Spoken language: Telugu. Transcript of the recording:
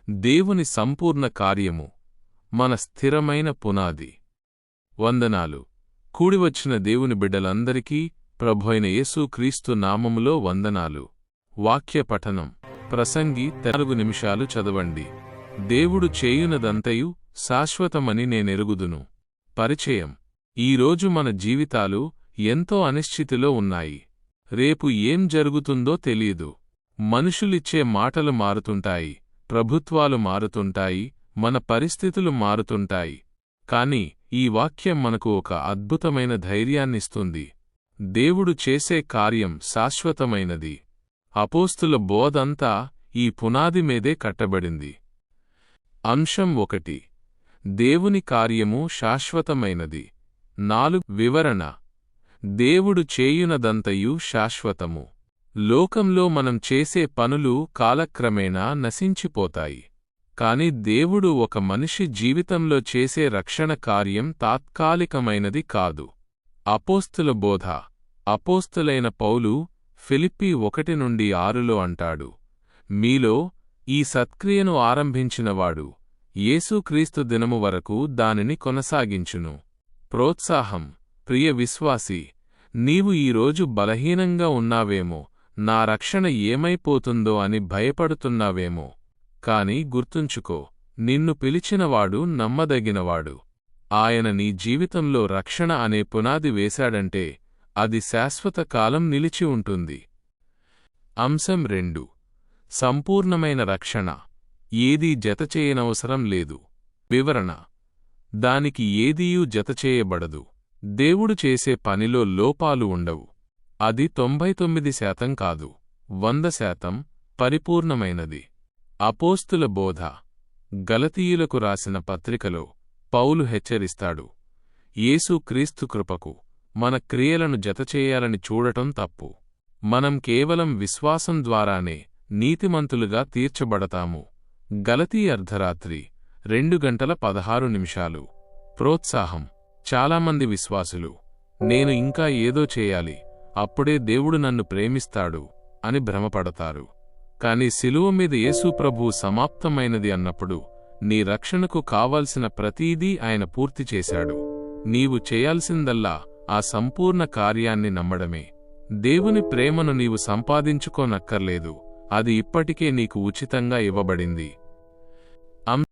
దేవుని సంపూర్ణ కార్యము మన స్థిరమైన పునాది. వందనాలు. కూడివచ్చిన దేవుని బిడ్డలందరికీ ప్రభువైన యేసు క్రీస్తు నామములో వందనాలు. వాక్య పఠనం. ప్రసంగి 4 నిమిషాలు చదవండి. దేవుడు చేయునదంతయు శాశ్వతమని నేనెరుగుదును. పరిచయం. ఈరోజు మన జీవితాలు ఎంతో అనిశ్చితిలో ఉన్నాయి. రేపు ఏం జరుగుతుందో తెలియదు. మనుషులిచ్చే మాటలు మారుతుంటాయి, ప్రభుత్వాలు మారుతుంటాయి, మన పరిస్థితులు మారుతుంటాయి. కాని ఈ వాక్యం మనకు ఒక అద్భుతమైన ధైర్యాన్నిస్తుంది. దేవుడు చేసే కార్యం శాశ్వతమైనది. అపోస్తుల బోధంతా ఈ పునాది మీదే కట్టబడింది. అంశం 1. దేవుని కార్యము శాశ్వతమైనది. 4 వివరణ. దేవుడు చేయునదంతయు శాశ్వతము. లోకంలో మనం చేసే పనులు కాలక్రమేణా నశించిపోతాయి. కాని దేవుడు ఒక మనిషి జీవితంలో చేసే రక్షణ కార్యం తాత్కాలికమైనది కాదు. అపోస్తుల బోధ. అపోస్తులైన పౌలు ఫిలిప్పీ 1-6లో అంటాడు, మీలో ఈ సత్క్రియను ఆరంభించినవాడు యేసుక్రీస్తు దినము వరకు దానిని కొనసాగించును. ప్రోత్సాహం. ప్రియ విశ్వాసీ, నీవు ఈరోజు బలహీనంగా ఉన్నావేమో, నా రక్షణ ఏమైపోతుందో అని భయపడుతున్నావేమో. కాని గుర్తుంచుకో, నిన్ను పిలిచినవాడు నమ్మదగినవాడు. ఆయన నీ జీవితంలో రక్షణ అనే పునాది వేశాడంటే అది శాశ్వత కాలం నిలిచి ఉంటుంది. అంశం 2. సంపూర్ణమైన రక్షణ. ఏదీ జతచేయనవసరం లేదు. వివరణ. దానికి ఏదీయూ జతచేయబడదు. దేవుడు చేసే పనిలో లోపాలు ఉండవు. అది 99% కాదు, 100% పరిపూర్ణమైనది. అపోస్తుల బోధ. గలతీయులకు రాసిన పత్రికలో పౌలు హెచ్చరిస్తాడు, యేసు క్రీస్తు కృపకు మన క్రియలను జతచేయాలని చూడటం తప్పు. మనం కేవలం విశ్వాసం ద్వారానే నీతిమంతులుగా తీర్చబడతాము. గలతీ అర్ధరాత్రి 2:16. ప్రోత్సాహం. చాలామంది విశ్వాసులు, నేను ఇంకా ఏదో చేయాలి, అప్పుడే దేవుడు నన్ను ప్రేమిస్తాడు అని భ్రమపడతారు. కాని శిలువ మీద యేసు ప్రభువు సమాప్తమైనది అన్నప్పుడు నీ రక్షణకు కావాల్సిన ప్రతీదీ ఆయన పూర్తి చేశాడు. నీవు చేయాల్సిందల్లా ఆ సంపూర్ణ కార్యాన్ని నమ్మడమే. దేవుని ప్రేమను నీవు సంపాదించుకోనక్కర్లేదు, అది ఇప్పటికే నీకు ఉచితంగా ఇవ్వబడింది.